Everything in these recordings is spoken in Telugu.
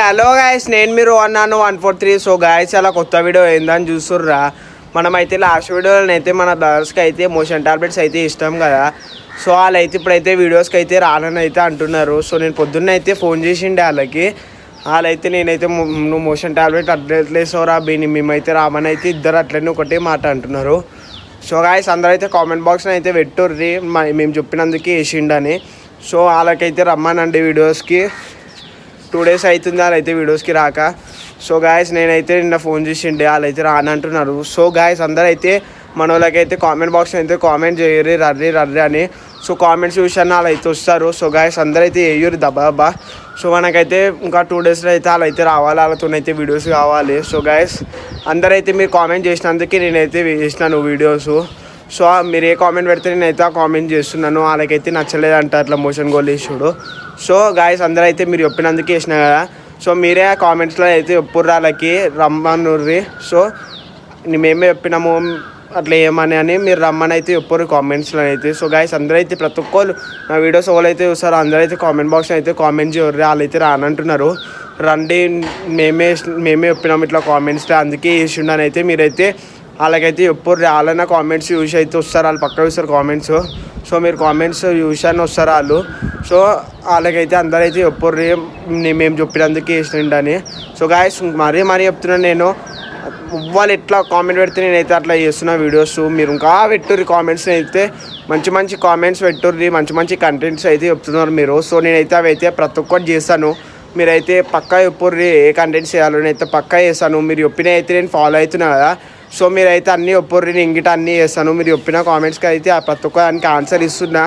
హలో గాయస్, నేను మీరు అన్నాను 143. సో గాయస్, అలా కొత్త వీడియో ఏందని చూస్తుర్రా. మనమైతే లాస్ట్ వీడియోలో అయితే మన బ్రదర్స్కి అయితే మోషన్ టాబ్లెట్స్ అయితే ఇష్టం కదా. సో వాళ్ళైతే ఇప్పుడైతే వీడియోస్కి అయితే రానని అయితే అంటున్నారు. సో నేను పొద్దున్న అయితే ఫోన్ చేసిండే వాళ్ళైతే నేనైతే నువ్వు మోషన్ టాబ్లెట్ అట్లేసోరా బీని మేమైతే రామని అయితే ఇద్దరు అట్లనే ఒకటే మాట అంటున్నారు. సో గాయస్, అందరూ అయితే కామెంట్ బాక్స్ని అయితే పెట్టుర్రి మేము చెప్పినందుకు వేసిండని. సో వాళ్ళకైతే రమ్మనండి వీడియోస్కి. 2 days అవుతుంది వాళ్ళైతే వీడియోస్కి రాక. సో గాయస్, నేనైతే నిన్న ఫోన్ చేసిండే వాళ్ళైతే రానంటున్నారు. సో గాయస్, అందరూ అయితే మన వాళ్ళకైతే కామెంట్ బాక్స్ అయితే కామెంట్ చేయరు రర్రీ అని. సో కామెంట్స్ చూసాను వాళ్ళైతే వస్తారు. సో గాయస్, అందరైతే వేయరు దబ్బా. సో మనకైతే ఇంకా 2 daysలో అయితే వాళ్ళైతే రావాలి, వాళ్ళతోనైతే వీడియోస్ కావాలి. సో గాయస్, అందరైతే మీరు కామెంట్ చేసినందుకే నేనైతే చేసినాను వీడియోస్. సో మీరు ఏ కామెంట్ పెడితే నేనైతే ఆ కామెంట్ చేస్తున్నాను. వాళ్ళకైతే నచ్చలేదంట అట్లా మోషన్ గోల్ వేసుడు. సో గాయస్, అందరూ అయితే మీరు చెప్పినందుకు వేసినా కదా. సో మీరే ఆ కామెంట్స్లో అయితే చెప్పుర్రు వాళ్ళకి రమ్మనుర్రి. సో మేమే చెప్పినాము అట్లా ఏమని మీరు రమ్మని అయితే చెప్పుర్రు కామెంట్స్లో అయితే. సో గాయస్, అందరూ అయితే ప్రతి ఒక్కరు నా వీడియోస్ ఎవరైతే చూస్తారో అందరూ అయితే కామెంట్ బాక్స్లో అయితే కామెంట్ చేయర్రి. వాళ్ళైతే రానంటున్నారు. రండి, మేమే చెప్పినాము ఇట్లా కామెంట్స్లో, అందుకే వేసిండని అయితే మీరైతే వాళ్ళకైతే ఎప్పుడు వాళ్ళైనా కామెంట్స్ చూసి అయితే వస్తారు. వాళ్ళు పక్క చూస్తారు కామెంట్స్. సో మీరు కామెంట్స్ చూసాను వస్తారు వాళ్ళు. సో వాళ్ళకైతే అందరైతే ఎప్పుడు మేము చెప్పినందుకు వేసిండని. సో గాయస్, మరీ చెప్తున్నాను నేను, వాళ్ళు ఎట్లా కామెంట్ పెడితే నేనైతే అట్లా చేస్తున్నా వీడియోస్. మీరు ఇంకా పెట్టుర్రి కామెంట్స్ని అయితే, మంచి కామెంట్స్ పెట్టుర్రి, మంచి కంటెంట్స్ అయితే చెప్తున్నారు మీరు. సో నేనైతే అవి అయితే ప్రతి ఒక్కటి చేస్తాను. మీరైతే పక్కా చెప్పుర్రి ఏ కంటెంట్స్ చేయాలో నేనైతే పక్కా చేస్తాను. మీరు చెప్పిన అయితే నేను ఫాలో అవుతున్నా కదా. సో మీరైతే అన్నీ ఒప్పుర్రి, నేను ఇంగిట అన్నీ చేస్తాను. మీరు చెప్పిన కామెంట్స్కి అయితే ఆ ప్రతి ఒక్క దానికి ఆన్సర్ ఇస్తున్నా.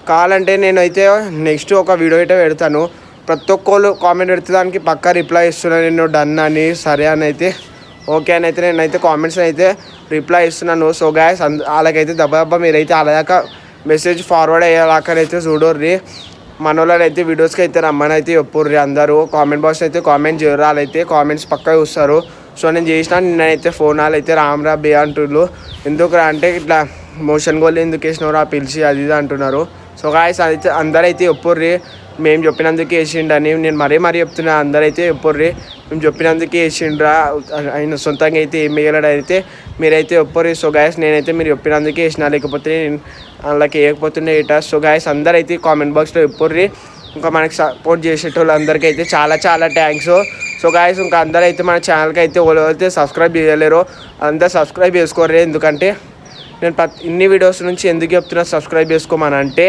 కావాలంటే నేనైతే నెక్స్ట్ ఒక వీడియో అయితే పెడతాను. ప్రతి ఒక్కళ్ళు కామెంట్ పెడితే దానికి పక్కా రిప్లై ఇస్తున్నాను. నేను డన్ అని, సరే అని అయితే, ఓకే అని అయితే నేనైతే కామెంట్స్ అయితే రిప్లై ఇస్తున్నాను. సో గాయస్, వాళ్ళకైతే దెబ్బ మీరైతే అలాగా మెసేజ్ ఫార్వర్డ్ అయ్యేలాకనైతే చూడర్రి. మన వాళ్ళైతే వీడియోస్కి అయితే రమ్మని అయితే చెప్పుర్రి. అందరూ కామెంట్ బాక్స్ అయితే కామెంట్ చేయరు, వాళ్ళైతే కామెంట్స్ పక్కా చూస్తారు. సో నేను చేసిన నేనైతే ఫోన్ వాళ్ళైతే రామ్రా బే అంటున్నారు. ఎందుకురా అంటే ఇట్లా మోషన్ గోల్ ఎందుకు వేసినవరా పిలిచి అది ఇది అంటున్నారు. సో గాయస్, అయితే అందరైతే చెప్పుర్రి మేము చెప్పినందుకు వేసిండని. నేను మరీ చెప్తున్నా, అందరైతే చెప్పుర్రి మేము చెప్పినందుకు వేసిండ్రా, ఆయన సొంతంగా అయితే ఏం మిగలడు అయితే మీరైతే చెప్పుర్రి. సో గాయస్, నేనైతే మీరు చెప్పినందుకే వేసిన, లేకపోతే నేను వాళ్ళకి వేయకపోతుండే ఇట. సో గాయస్, అందరైతే కామెంట్ బాక్స్లో చెప్పుర్రి. ఇంకా మనకి సపోర్ట్ చేసేటోళ్ళు అందరికీ అయితే చాలా థ్యాంక్స్. సో గాయస్, ఇంకా అందరైతే మన ఛానల్కి అయితే ఎవరైతే సబ్స్క్రైబ్ చేయలేరో అందరూ సబ్స్క్రైబ్ చేసుకోర్రి. ఎందుకంటే నేను ఇన్ని వీడియోస్ నుంచి ఎందుకు చెప్తున్నా సబ్స్క్రైబ్ చేసుకోమని అంటే,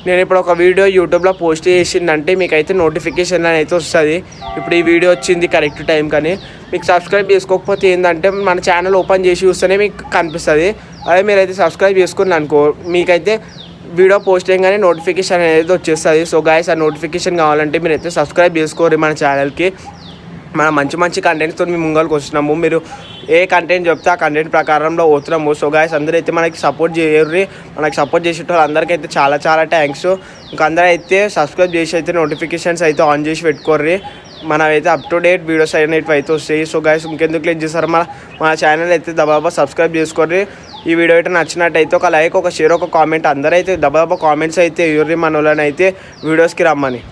నేను ఇప్పుడు ఒక వీడియో యూట్యూబ్లో పోస్ట్ చేసిందంటే మీకైతే నోటిఫికేషన్ అయితే వస్తుంది. ఇప్పుడు ఈ వీడియో వచ్చింది కరెక్ట్ టైం, కానీ మీకు సబ్స్క్రైబ్ చేసుకోకపోతే ఏంటంటే మన ఛానల్ ఓపెన్ చేసి చూస్తేనే మీకు కనిపిస్తుంది. అదే మీరైతే సబ్స్క్రైబ్ చేసుకుని అనుకో, మీకైతే వీడియో పోస్ట్ చేయగానే నోటిఫికేషన్ అనేది వచ్చేస్తుంది. సో గాయస్, ఆ నోటిఫికేషన్ కావాలంటే మీరైతే సబ్స్క్రైబ్ చేసుకోరు మన ఛానల్కి. మనం మంచి కంటెంట్స్తో మేము ముంగల్కి వస్తున్నాము. మీరు ఏ కంటెంట్ చెప్తే ఆ కంటెంట్ ప్రకారంలో పోతున్నాము. సో గాయస్, అందరైతే మనకి సపోర్ట్ చేయర్రి. మనకి సపోర్ట్ చేసేటోళ్ళు అందరికైతే చాలా థ్యాంక్స్. ఇంకా అందరూ అయితే సబ్స్క్రైబ్ చేసి అయితే నోటిఫికేషన్స్ అయితే ఆన్ చేసి పెట్టుకోర్రి. మనమైతే అప్ టు డేట్ వీడియోస్ అయినవి అయితే వస్తాయి. సో గాయస్, ఇంకెందుకు క్లిక్ చేస్తారు, మన ఛానల్ అయితే దబాబా సబ్స్క్రైబ్ చేసుకోర్రి. ఈ వీడియో అయితే నచ్చినట్టయితే ఒక లైక్, ఒక షేర్, ఒక కామెంట్ అందరైతే దబాబా కామెంట్స్ అయితే ఇవ్వర్రి మన వాళ్ళని అయితే వీడియోస్కి రమ్మని.